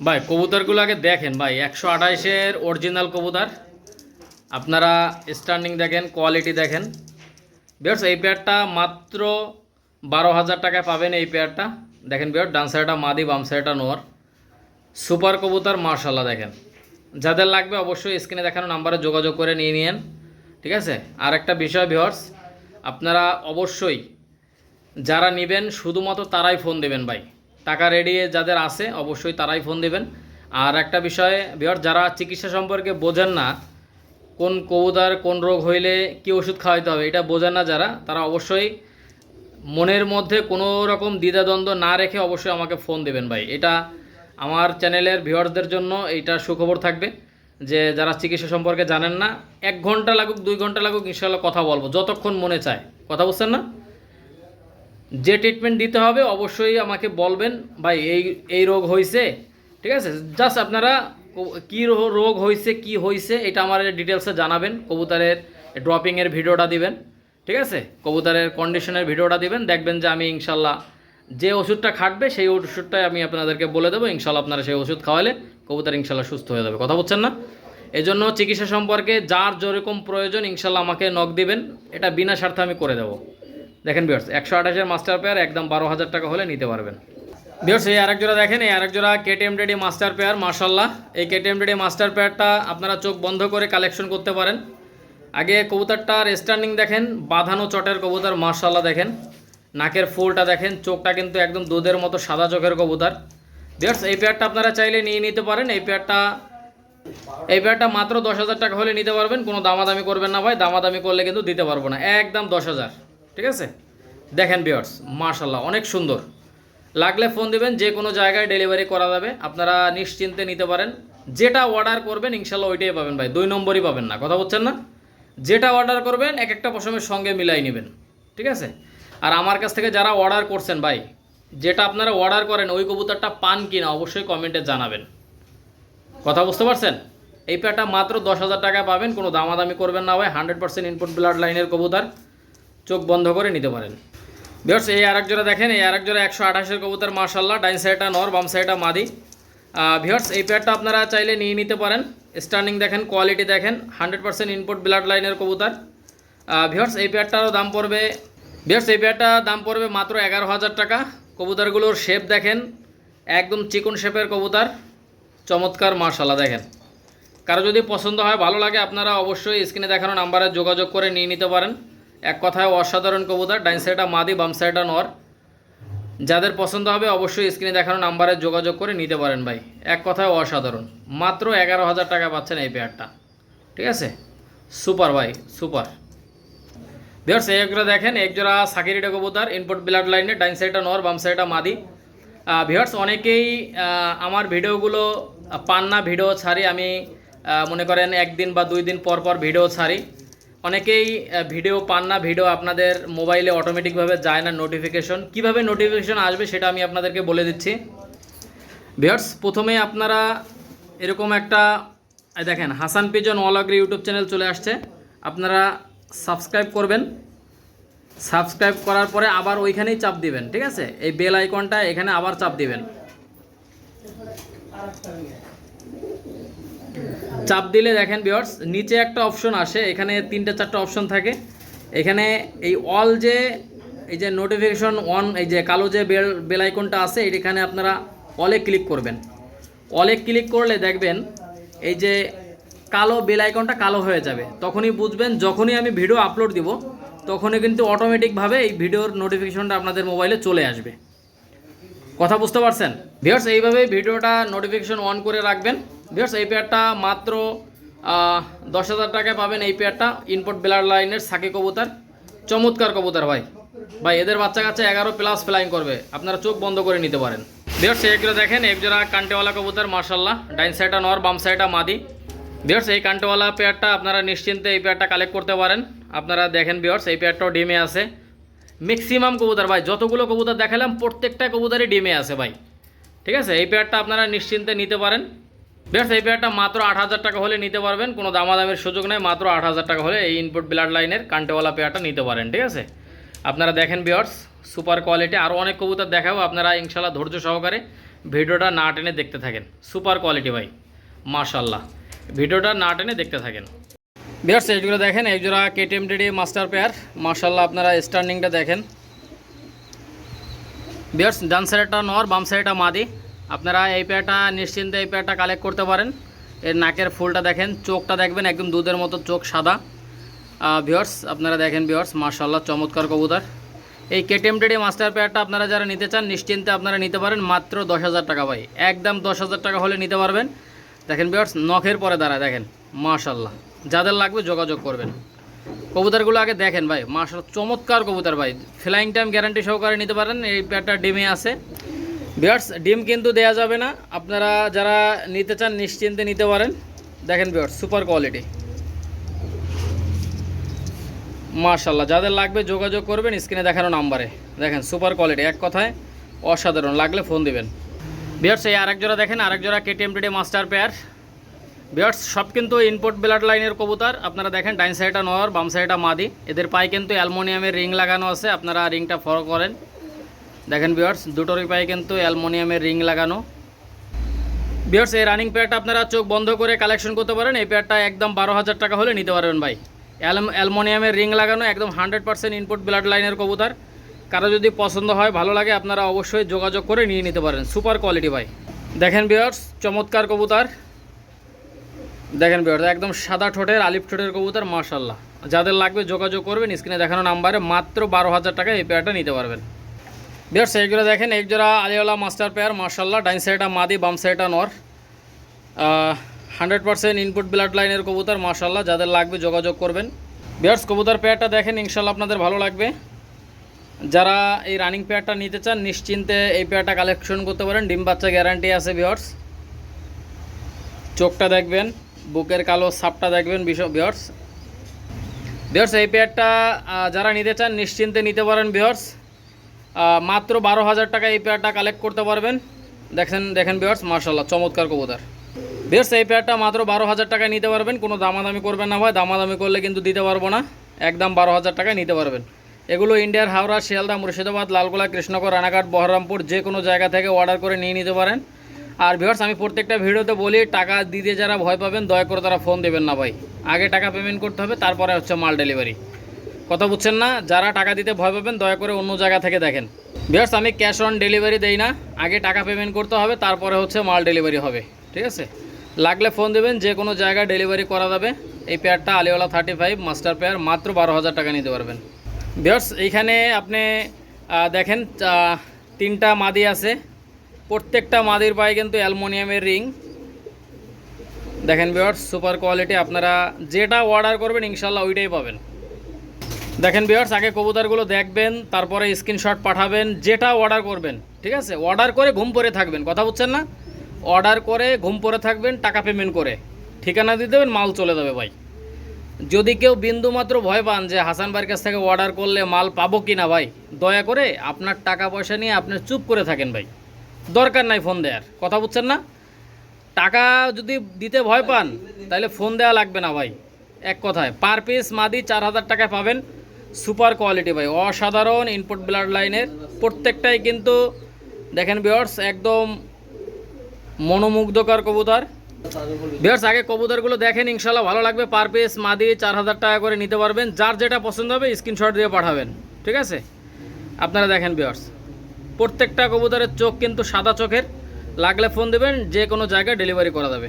ভাই কবুতরগুলো আগে দেখেন ভাই, 128-এর অরিজিনাল কবুতর। আপনারা স্ট্যান্ডিং দেখেন, কোয়ালিটি দেখেন। বিয়ার্স এই পেয়ারটা মাত্র 12,000 টাকায় পাবেন। এই পেয়ারটা দেখেন বিয়ার্স, ডান সাইডটা মাদি, বাম সাইডটা নর, সুপার কবুতর মাশাআল্লাহ। দেখেন যাদের লাগবে অবশ্যই স্ক্রিনে দেখানো নাম্বারে যোগাযোগ করে নিয়ে নিন। ঠিক আছে, আর একটা বিষয় ভিউয়ার্স, আপনারা অবশ্যই যারা নেবেন শুধুমাত্র তারাই ফোন দেবেন ভাই। টাকা রেডি যাদের আছে অবশ্যই তারাই ফোন দেবেন। আর একটা বিষয় ভিউয়ার্স, যারা চিকিৎসা সম্পর্কে বোঝেন না, কোন কবুতর কোন রোগ হইলে কী ওষুধ খাওয়াইতে হবে এটা বোঝেন না যারা, তারা অবশ্যই মনের মধ্যে কোনো রকম দ্বিধাদ্বন্দ্ব না রেখে অবশ্যই আমাকে ফোন দেবেন ভাই। এটা আমার চ্যানেলের ভিউয়ার্সদের জন্য এইটা সুখবর থাকবে যে যারা চিকিৎসা সম্পর্কে জানেন না, 1 ঘন্টা লাগুক 2 ঘন্টা লাগুক ইনশাল্লাহ কথা বলবো, যতক্ষণ মনে চায়। কথা বুঝছেন না? যে ট্রিটমেন্ট দিতে হবে অবশ্যই আমাকে বলবেন ভাই, এই রোগ হয়েছে। ঠিক আছে, জাস্ট আপনারা কী রোগ হয়েছে, কি হয়েছে এটা আমার ডিটেলসে জানাবেন। কবুতরের ড্রপিংয়ের ভিডিওটা দিবেন। ঠিক আছে, কবুতরের কন্ডিশনের ভিডিওটা দিবেন, দেখবেন যে আমি ইনশাল্লাহ যে ওষুধটা খাটবে সেই ওষুধটাই আমি আপনাদেরকে বলে দেবো। ইনশাল্লাহ আপনারা সেই ওষুধ খাওয়ালে কবুতর ইনশাল্লাহ সুস্থ হয়ে যাবে। কথা বলছেন না? এই জন্য চিকিৎসা সম্পর্কে যার যেরকম প্রয়োজন ইনশাল্লাহ আমাকে নক দিবেন, এটা বিনা স্বার্থে আমি করে দেবো। দেখেন ভিউয়ার্স 128-এর মাস্টার পেয়ার একদম 12,000 টাকা হলে নিতে পারবেন। ভিউয়ার্স এই আরেক জোড়া দেখেন, এই আরেক জোড়া কেটিএম রেডি মাস্টার পেয়ার মাশাআল্লাহ। এই কেটিএম রেডি মাস্টার পেয়ারটা আপনারা চোখ বন্ধ করে কালেকশন করতে পারেন। আগে কবুতরটার স্ট্যান্ডিং দেখেন, বাঁধানো চটের কবুতর মাশাআল্লাহ। দেখেন নাকের ফুলটা দেখেন, চোখটা কিন্তু একদম দুধের মতো সাদা চোখের কবুতর। ভিউয়ার্স এই পেয়ারটা আপনারা চাইলে নিয়ে নিতে পারেন। এই পেয়ারটা মাত্র 10,000 টাকা হলে নিতে পারবেন, কোনো দামাদামি করবেন না ভাই, দামাদামি করলে কিন্তু দিতে পারবো না, একদম 10,000। ঠিক আছে, দেখেন ভিউয়ার্স মাশাআল্লাহ অনেক সুন্দর। লাগলে ফোন দিবেন, যে কোনো জায়গায় ডেলিভারি করা যাবে, আপনারা নিশ্চিন্তে নিতে পারেন। যেটা অর্ডার করবেন ইনশাল্লাহ ওইটাই পাবেন ভাই, 2 নম্বরই পাবেন না। কথা বলছেন না? যেটা অর্ডার করবেন এক একটা পশমের সঙ্গে মিলাই নেবেন। ঠিক আছে, আর আমার কাছ থেকে যারা অর্ডার করছেন ভাই, যেটা আপনারা অর্ডার করেন ওই কবুতরটা পান কিনা অবশ্যই কমেন্টে জানাবেন। কথা বুঝতে পারছেন? এই পেয়ারটা মাত্র 10,000 টাকা পাবেন, কোনো দামাদামি করবেন না ভাই। 100% ইনপুট ব্লাড লাইনের কবুতর, চোখ বন্ধ করে নিতে পারেন। ভিউয়ার্স এই আরেক জোড়া দেখেন, এই আরেক জোড়া 128-এর কবুতর মাশাআল্লাহ। ডাইন সাইডটা নর, বাম সাইডটা মাদি। ভিউয়ার্স এই পেয়ারটা আপনারা চাইলে নিয়ে নিতে পারেন। স্ট্যান্ডিং দেখেন, কোয়ালিটি দেখেন, 100% ইনপুট ব্লাড লাইনের কবুতর। ভিউয়ার্স এই পেয়ারটারও দাম পড়বে, দাম পড়বে মাত্র 11,000 টাকা। কবুতরগুলোর শেপ দেখেন, একদম চিকন শেপের কবুতর, চমৎকার মাশাআল্লাহ। দেখেন কারো যদি পছন্দ হয়, ভালো লাগে, আপনারা অবশ্যই স্ক্রিনে দেখানো নাম্বারে যোগাযোগ করে নিয়ে নিতে পারেন। এক কথায় অসাধারণ কবুতর, ডাইন সাইডটা মাদি, বাম সাইডটা নর। যাদের পছন্দ হবে অবশ্যই স্ক্রিনে দেখানো নাম্বারে যোগাযোগ করে নিতে পারেন ভাই। এক কথায় অসাধারণ, মাত্র 11,000 টাকা পাচ্ছেন এই পেয়ারটা। ঠিক আছে, সুপার ভাই সুপার। ভিউয়ার্স এই একজোড়া দেখেন, এক জোড়া সাকিরিটা কবুতর, ইনপুট ব্লাড লাইনের, ডাইন সাইডটা নর, বাম সাইডটা মাদি। ভিউয়ার্স অনেকেই আমার ভিডিওগুলো পান না, ভিডিও ছাড়ি আমি মনে করেন একদিন বা 2 দিন পর পর ভিডিও ছাড়ি। অনেকেই ভিডিও পান না, ভিডিও আপনাদের মোবাইলে অটোমেটিকভাবে যায় না নোটিফিকেশন। কিভাবে নোটিফিকেশন আসবে সেটা আমি আপনাদেরকে বলে দিচ্ছি। ভিউয়ার্স প্রথমে আপনারা এরকম একটা দেখেন হাসান পিজন ওয়ালাগ্রি ইউটিউব চ্যানেল চলে আসছে, আপনারা সাবস্ক্রাইব করবেন। সাবস্ক্রাইব করার পরে আবার ওইখানেই চাপ দিবেন, ঠিক আছে? এই বেল আইকনটা এখানে আবার চাপ দিবেন। চাপ দিলে দেখেন ভিউয়ার্স নিচে একটা অপশন আসে, এখানে 3-4টা অপশন থাকে। এখানে এই অল যে এই যে নোটিফিকেশন অন, এই যে কালো যে বেল আইকনটা আছে এখানে আপনারা অলে ক্লিক করবেন। অলে ক্লিক করলে দেখবেন এই যে কালো বেল আইকনটা কালো হয়ে যাবে। তখনই বুঝবেন যখনই আমি ভিডিও আপলোড দিব তখনই কিন্তু অটোমেটিকভাবে এই ভিডিওর নোটিফিকেশনটা আপনাদের মোবাইলে চলে আসবে। কথা বুঝতে পারছেন? ভিউয়ার্স এইভাবে ভিডিওটা নোটিফিকেশন অন করে রাখবেন। ভিউয়ার্স এই পেয়ারটা মাত্র 10,000 টাকায় পাবেন। এই পেয়ারটা ইনপুট ব্লাড লাইনের সাকি কবুতর, চমৎকার কবুতর ভাই। এদের বাচ্চা কাচ্চা 11+ ফ্লাইং করবে, আপনারা চোখ বন্ধ করে নিতে পারেন। ভিউয়ার্স এইগুলো দেখেন, একজোড়া কান্টেওয়ালা কবুতর মাশাআল্লাহ, ডাইন সাইডটা নর, বাম সাইডটা মাদি। ভিউয়ার্স এই কান্টেওয়ালা পেয়ারটা আপনারা নিশ্চিন্তে এই পেয়ারটা কালেক্ট করতে পারেন। আপনারা দেখেন ভিউয়ার্স এই পেয়ারটাও ডিমে আছে। ম্যাক্সিমাম কবুতর ভাই, যতগুলো কবুতর দেখালাম প্রত্যেকটা কবুতরই ডিমে আছে ভাই, ঠিক আছে? এই পেয়ারটা আপনারা নিশ্চিন্তে নিতে পারেন। ভিউয়ার্স এই পেয়ারটা মাত্র 8,000 টাকা হলে নিতে পারবেন, কোনো দামাদামের সুযোগ নেই। মাত্র 8,000 টাকা হলে এই ইনপুট ব্লাড লাইনের কান্টেওয়ালা পেয়ারটা নিতে পারেন, ঠিক আছে? আপনারা দেখেন ভিউয়ার্স সুপার কোয়ালিটি, আরও অনেক কবুতর দেখাবো, আপনারা ইনশাল্লাহ ধৈর্য সহকারে ভিডিওটা না টেনে দেখতে থাকেন। সুপার কোয়ালিটি ভাই মাশাআল্লাহ, ভিডিওটা না টেনে দেখতে থাকেন। ভিউয়ার্স এইগুলো দেখেন, একজোড়া কেটিএম ডিডি মাস্টার পেয়ার মাশাআল্লাহ, আপনারা স্টার্নিংটা দেখেন। ভিউয়ার্স ডান সাইডটা নর, বাম সাইডটা মাদি। আপনারা এই পেয়ারটা নিশ্চিন্তে এই পেয়ারটা কালেক্ট করতে পারেন। এর নাকের ফুলটা দেখেন, চোখটা দেখবেন একদম দুধের মতো চোখ, সাদা। ভিউয়ার্স আপনারা দেখেন ভিউয়ার্স মাশাআল্লাহ চমৎকার কবুতর। এই কেটিএম ডিডি মাস্টার পেয়ারটা আপনারা যারা নিতে চান নিশ্চিন্তে আপনারা নিতে পারেন মাত্র 10,000 টাকা ভাই, একদম 10,000 টাকা হলে নিতে পারবেন। দেখেন ভিউয়ার্স নখের পরে দাঁড়ায়, দেখেন মাশাআল্লাহ। যাদের লাগবে যোগাযোগ করবেন। কবুতরগুলো আগে দেখেন ভাই মাশাআল্লাহ চমৎকার কবুতর ভাই, ফ্লাইং টাইম গ্যারান্টি সহকারে নিতে পারেন। এই পেয়ারটা ডিমে আছে ভিউয়ার্স, ডিম কিন্তু দেয়া যাবে না। আপনারা যারা নিতে চান নিশ্চিন্তে নিতে পারেন। দেখেন ভিউয়ার্স সুপার কোয়ালিটি মাশাআল্লাহ, যাদের লাগবে যোগাযোগ করবেন স্ক্রিনে দেখানো নাম্বারে। দেখেন সুপার কোয়ালিটি, এক কথায় অসাধারণ, লাগলে ফোন দিবেন। ভিউয়ার্স এই আরেক জোড়া দেখেন, আরেক জোড়া KTM DD master pair. Viewers সব কিন্তু ইনপুট ব্লাড লাইনের কবুতর। আপনারা দেখেন ডাইন সাইডটা নর, বাম সাইডটা মাদি। এদের পায়ে কিন্তু অ্যালুমিনিয়ামের রিং লাগানো আছে, আপনারা রিংটা ফলো করেন। দেখেন ভিউয়ার্স দুটোরই পায়ে কিন্তু অ্যালুমিনিয়ামের রিং লাগানো। ভিউয়ার্স এই রানিং পেয়ারটা আপনারা চোখ বন্ধ করে কালেকশন করতে পারেন। এই পেয়ারটা একদম 12,000 টাকা হলে নিতে পারবেন ভাই। অ্যালুমিনিয়ামের রিং লাগানো, একদম 100% ইনপুট ব্লাড লাইনের কবুতর। কারো যদি পছন্দ হয় ভালো লাগে আপনারা অবশ্যই যোগাযোগ করে নিয়ে নিতে পারেন। সুপার কোয়ালিটি ভাই। দেখেন ভিউয়ার্স চমৎকার কবুতর। দেখেন ভিউয়ার্স একদম সাদা ঠোঁটের, আলিফ ঠোঁটের কবুতর মাশাআল্লাহ। যাদের লাগবে যোগাযোগ করবেন স্ক্রিনে দেখানো নাম্বারে, মাত্র 12,000 টাকায় এই পেয়ারটা নিতে পারবেন। ভিউয়ার্স এইগুলো দেখেন, এক জোড়া আলিওয়ালা মাস্টার পেয়ার মাশাআল্লাহ, ডাইন সাইডটা মাদি, বাম সাইডটা নর। 100% ইনপুট ব্লাড লাইনের কবুতর মাশাআল্লাহ, যাদের লাগবে যোগাযোগ করবেন। ভিউয়ার্স কবুতর পেয়ারটা দেখেন, ইনশাআল্লাহ আপনাদের ভালো লাগবে। যারা এই রানিং পেয়ারটা নিতে চান নিশ্চিন্তে এই পেয়ারটা কালেকশন করতে পারেন। ডিম বাচ্চা গ্যারান্টি আছে ভিউয়ার্স। চোখটা দেখবেন, বুকের কালো সাপটা দেখবেন ভিউয়ার্স। ভিউয়ার্স এই পেয়ারটা যারা নিতে চান নিশ্চিন্তে নিতে পারেন ভিউয়ার্স। মাত্র 12,000 টাকা এই পেয়ারটা কালেক্ট করতে পারবেন। দেখেন ভিউয়ার্স মাশাআল্লাহ চমৎকার কবুতর। ভিউয়ার্স এই পেয়ারটা মাত্র 12,000 টাকায় নিতে পারবেন। কোনো দামাদামি করবেন না ভাই, দামাদামি করলে কিন্তু দিতে পারবো না। একদম 12,000 টাকায় নিতে পারবেন। এগুলো ইন্ডিয়ার হাওড়া, শিয়ালদা, মুর্শিদাবাদ, লালগোলা, কৃষ্ণনগর, রানাঘাট, বহরমপুর যে কোনো জায়গা থেকে অর্ডার করে নিয়ে নিতে পারেন। আর ভিউয়ার্স আমি প্রত্যেকটা ভিডিওতে বলি, টাকা দিতে যারা ভয় পাবেন দয়া করে তারা ফোন দেবেন না ভাই। আগে টাকা পেমেন্ট করতে হবে, তারপরে হচ্ছে মাল ডেলিভারি। কথা বুঝছেন না? যারা টাকা দিতে ভয় পাবেন দয়া করে অন্য জায়গা থেকে দেখেন। ভিউয়ার্স আমি ক্যাশ অন ডেলিভারি দেই না, আগে টাকা পেমেন্ট করতে হবে, তারপরে হচ্ছে মাল ডেলিভারি হবে, ঠিক আছে? লাগলে ফোন দেবেন, যে কোনো জায়গায় ডেলিভারি করা যাবে। এই পেয়ারটা আলিওয়ালা 35 মাস্টার পেয়ার মাত্র 12,000 টাকা নিতে পারবেন। ভিউয়ার্স এইখানে আপনি দেখেন 3টা মাদি আছে, প্রত্যেকটা মাদির পায়ে কিন্তু অ্যালুমিনিয়ামের রিং। দেখেন ভিউয়ার্স সুপার কোয়ালিটি, আপনারা যেটা অর্ডার করবেন ইনশাল্লাহ ওইটাই পাবেন। দেখেন ভিউয়ার্স, আগে কবুতরগুলো দেখবেন, তারপরে স্ক্রিনশট পাঠাবেন, যেটা অর্ডার করবেন। ঠিক আছে, অর্ডার করে ঘুম পড়ে থাকবেন, কথা বুঝছেন না? অর্ডার করে ঘুম পড়ে থাকবেন, টাকা পেমেন্ট করে ঠিকানা দিয়ে দেবেন, মাল চলে যাবে ভাই। যদি কেউ বিন্দুমাত্র ভয় পান যে হাসান ভাইয়ের কাছ থেকে অর্ডার করলে মাল পাবো কি না, ভাই দয়া করে আপনার টাকা পয়সা নিয়ে আপনি চুপ করে থাকেন ভাই, দরকার নাই ফোন দেওয়ার, কথা বুঝছেন না? টাকা যদি দিতে ভয় পান তাহলে ফোন দেওয়া লাগবে না ভাই। এক কথায় পার পিস মাদি 4000 টাকায় পাবেন, সুপার কোয়ালিটি ভাই, অসাধারণ ইনপুট ব্লাড লাইনের, প্রত্যেকটাই কিন্তু দেখেন ভিউয়ার্স একদম মনোমুগ্ধকর কবুতর। ভিউয়ার্স আগে কবুতরগুলো দেখেন, ইনশাল্লাহ ভালো লাগবে। পার পিস মাদি 4000 টাকা করে নিতে পারবেন, যার যেটা পছন্দ হবে স্ক্রিনশট দিয়ে পাঠাবেন। ঠিক আছে, আপনারা দেখেন ভিউয়ার্স প্রত্যেকটা কবুতরের চোখ কিন্তু সাদা চোখের, লাগলে ফোন দেবেন, যে কোনো জায়গায় ডেলিভারি করা যাবে।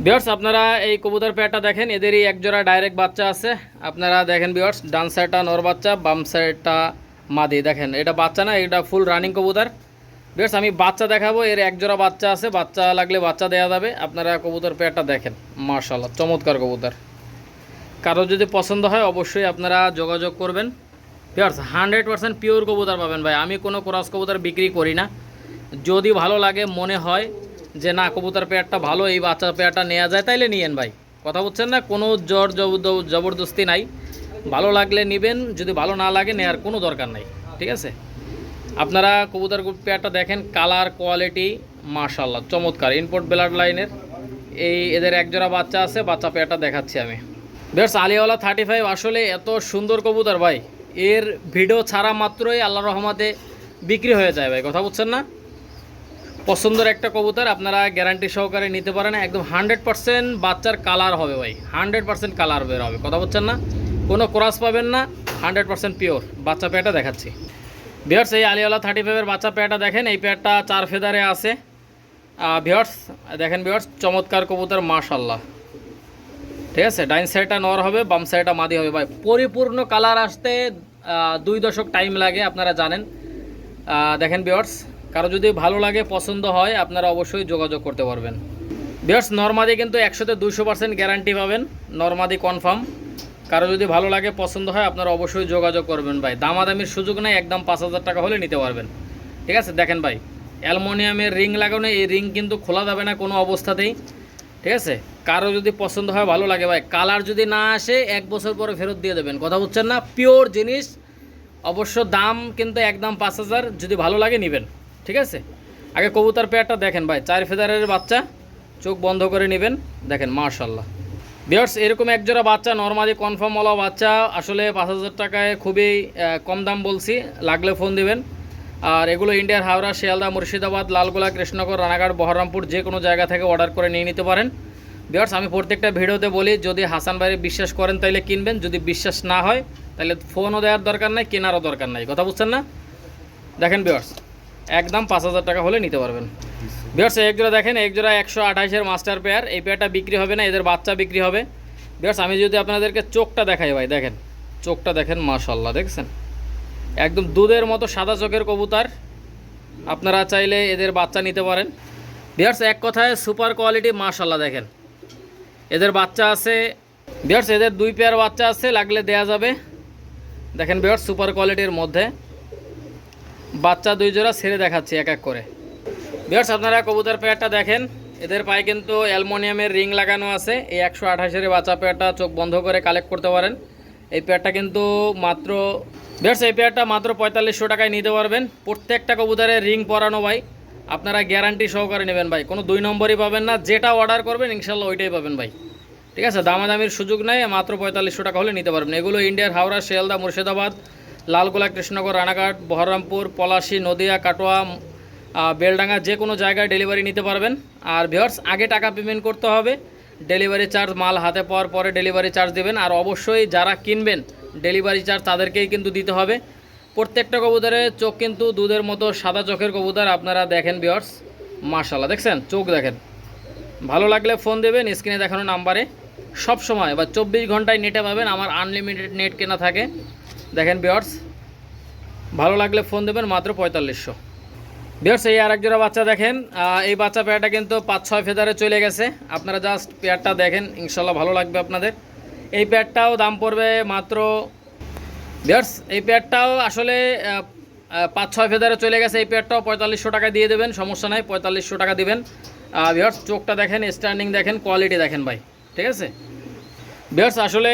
ভিউয়ার্স আপনারা এই কবুতর পেয়ারটা দেখেন, এদেরই একজোড়া ডাইরেক্ট বাচ্চা আছে। আপনারা দেখেন ভিউয়ার্স, ডান সাইডটা নর বাচ্চা, বাম সাইডটা মাদি। দেখেন এটা বাচ্চা না, এটা ফুল রানিং কবুতর। ভিউয়ার্স আমি বাচ্চা দেখাবো, এর একজোড়া বাচ্চা আছে, বাচ্চা লাগলে বাচ্চা দেওয়া যাবে। আপনারা কবুতর পেয়ারটা দেখেন, মাশাআল্লাহ চমৎকার কবুতর। কারো যদি পছন্দ হয় অবশ্যই আপনারা যোগাযোগ করবেন। ভিউয়ার্স 100% পিওর কবুতর পাবেন ভাই, আমি কোনো ক্রস কবুতর বিক্রি করি না। যদি ভালো লাগে, মনে হয় যে না কবুতর পেয়ারটা ভালো, এই বাচ্চা পেয়ারটা নেওয়া যায়, তাইলে নিয়েন ভাই, কথা বুঝছেন না? কোনো জবরদস্তি নাই, ভালো লাগলে নেবেন, যদি ভালো না লাগে নেওয়ার কোনো দরকার নাই। ঠিক আছে, আপনারা কবুতর পেয়ারটা দেখেন, কালার কোয়ালিটি মাশাআল্লাহ চমৎকার, ইনপুট ব্লাড লাইনের। এদের একজোড়া বাচ্চা আছে, বাচ্চা পেয়ারটা দেখাচ্ছি আমি। বেশ আলিয়াওয়ালা 35 আসলে এত সুন্দর কবুতর ভাই, এর ভিডিও ছাড়া মাত্রই আল্লাহর রহমতে বিক্রি হয়ে যায় ভাই, কথা বুঝছেন না? পছন্দের একটা কবুতর, আপনারা গ্যারান্টি সহকারে নিতে পারেন, একদম 100% বাচ্চার কালার হবে ভাই, 100% কালার বের হবে, কথা বুঝছেন না? কোনো ক্রস পাবেন না, 100% পিওর। বাচ্চা পেয়ারটা দেখাচ্ছি ভিউয়ার্স, এই আলিয়াওয়ালা 35-এর বাচ্চা পেয়ারটা দেখেন, এই পেয়ারটা 4 ফেদারে আছে। ভিউয়ার্স দেখেন ভিউয়ার্স, চমৎকার কবুতর মাশাআল্লাহ। ঠিক আছে, ডাইন সাইডটা নর হবে, বাম সাইডটা মাদি হবে ভাই। পরিপূর্ণ কালার আসতে 2 দশক টাইম লাগে, আপনারা জানেন। দেখেন ভিউয়ার্স, কারো যদি ভালো লাগে, পছন্দ হয়, আপনারা অবশ্যই যোগাযোগ করতে পারবেন। ভিউয়ার্স নরমাদি কিন্তু 100তে 200% গ্যারান্টি পাবেন, নরমাদি কনফার্ম। কারো যদি ভালো লাগে, পছন্দ হয়, আপনারা অবশ্যই যোগাযোগ করবেন ভাই, দামাদামির সুযোগ নেই, একদম 5000 টাকা হলে নিতে পারবেন। ঠিক আছে, দেখেন ভাই অ্যালুমিনিয়ামের রিং লাগানো, এই রিং কিন্তু খোলা যাবে না কোনো অবস্থাতেই। ঠিক আছে, কারো যদি পছন্দ হয়, ভালো লাগে ভাই, কালার যদি না আসে 1 বছর পরে ফেরত দিয়ে দেবেন, কথা বুঝছেন না? পিওর জিনিস, অবশ্য দাম কিন্তু একদম 5000, যদি ভালো লাগে নেবেন। ঠিক আছে, আগে কবুতর পেয়ারটা দেখেন ভাই, 4 ফেদারের বাচ্চা, চোখ বন্ধ করে নেবেন, দেখেন মাশাআল্লাহ। ভিউয়ার্স এরকম একজোড়া বাচ্চা নরমালি কনফার্মওয়ালা বাচ্চা আসলে 5000 টাকায় খুবই কম দাম বলছি, লাগলে ফোন দিবেন। আর এগুলো ইন্ডিয়ার হাওড়া, শিয়ালদা, মুর্শিদাবাদ, লালগোলা, কৃষ্ণনগর, রানাঘাট, বহরমপুর যে কোনো জায়গা থেকে অর্ডার করে নিয়ে নিতে পারেন। ভিউয়ার্স আমি প্রত্যেকটা ভিডিওতে বলি, যদি হাসান ভাইয়ের বিশ্বাস করেন তাহলে কিনবেন, যদি বিশ্বাস না হয় তাহলে ফোনও দেওয়ার দরকার নাই, কেনারও দরকার নাই, কথা বুঝছেন না? দেখেন ভিউয়ার্স একদম 5000 টাকা হলে নিতে পারবেন। ভিউয়ার্স এক জোড়া দেখেন, এক জোড়া 128-এর মাস্টার পেয়ার, এই পেয়ারটা বিক্রি হবে না, এদের বাচ্চা বিক্রি হবে। ভিউয়ার্স আমি যদি আপনাদেরকে চোখটা দেখাই ভাই, দেখেন চোখটা দেখেন মাশাআল্লাহ, দেখছেন একদম দুধের মতো সাদা চোখের কবুতর, আপনারা চাইলে এদের বাচ্চা নিতে পারেন। ভিউয়ার্স এক কথায় সুপার কোয়ালিটি মাশাআল্লাহ, দেখেন এদের বাচ্চা আছে। ভিউয়ার্স এদের 2 পেয়ার বাচ্চা আছে, লাগলে দেয়া যাবে। দেখেন ভিউয়ার্স সুপার কোয়ালিটির মধ্যে বাচ্চা 2 জোড়া ছেড়ে দেখাচ্ছি এক এক করে। ভিউয়ার্স আপনারা কবুতর পেয়ারটা দেখেন, এদের পায়ে কিন্তু অ্যালুমিনিয়ামের রিং লাগানো আছে। এই 128-এর বাচ্চা পেয়ারটা চোখ বন্ধ করে কালেক্ট করতে পারেন। এই পেয়ারটা কিন্তু মাত্র ভিউয়ার্স এই পেয়ারটা মাত্র 4500 টাকায় নিতে পারবেন। প্রত্যেকটা কবুতরের রিং পরানো ভাই, আপনারা গ্যারান্টি সহকারে নেবেন ভাই, কোনো 2 নম্বরই পাবেন না, যেটা অর্ডার করবেন ইনশাল্লাহ ওইটাই পাবেন ভাই। ঠিক আছে, দামাদামির সুযোগ নেই, মাত্র 4500 টাকা হলে নিতে পারবেন। এগুলো ইন্ডিয়ার হাওড়া, শিয়ালদা, মুর্শিদাবাদ, লালগোলা, কৃষ্ণনগর, রানাঘাট, বহরমপুর, পলাশী, নদিয়া, কাটোয়া, বেলডাঙ্গা যে কোনো জায়গায় ডেলিভারি নিতে পারবেন। আর ভিউয়ার্স আগে টাকা পেমেন্ট করতে হবে, ডেলিভারি চার্জ মাল হাতে পাওয়ার পরে ডেলিভারি চার্জ দেবেন। আর অবশ্যই যারা কিনবেন ডেলিভারি চার্জ তাদেরকেই কিন্তু দিতে হবে। প্রত্যেকটা কবুতরের চোখ কিন্তু দুধের মতো সাদা চোখের কবুতর, আপনারা দেখেন ভিউয়ার্স মাশাআল্লাহ, দেখছেন চোখ দেখেন। ভালো লাগলে ফোন দেবেন স্ক্রিনে দেখানো নাম্বারে, সব সময় বা 24 ঘন্টায় নেটে পাবেন, আমার আনলিমিটেড নেট কেনা থাকে। দেখেন ভিউয়ার্স ভালো লাগলে ফোন দেবেন, মাত্র 4500। ভিউয়ার্স এই আরেক জোড়া বাচ্চা দেখেন, এই বাচ্চা পেয়ারটা কিন্তু 5-6 ফেদারে চলে গেছে, আপনারা জাস্ট পেয়ারটা দেখেন, ইনশাল্লাহ ভালো লাগবে আপনাদের। এই পেয়ারটাও দাম পড়বে মাত্র ভিউয়ার্স এই পেয়ারটাও আসলে 5-6 ফেদারে চলে গেছে। এই পেয়ারটাও 4500 টাকা দিয়ে দেবেন, সমস্যা নাই, 4500 টাকা দিবেন। ভিউয়ার্স চোখটা দেখেন, স্ট্যান্ডিং দেখেন, কোয়ালিটি দেখেন ভাই, ঠিক আছে। ভিউয়ার্স আসলে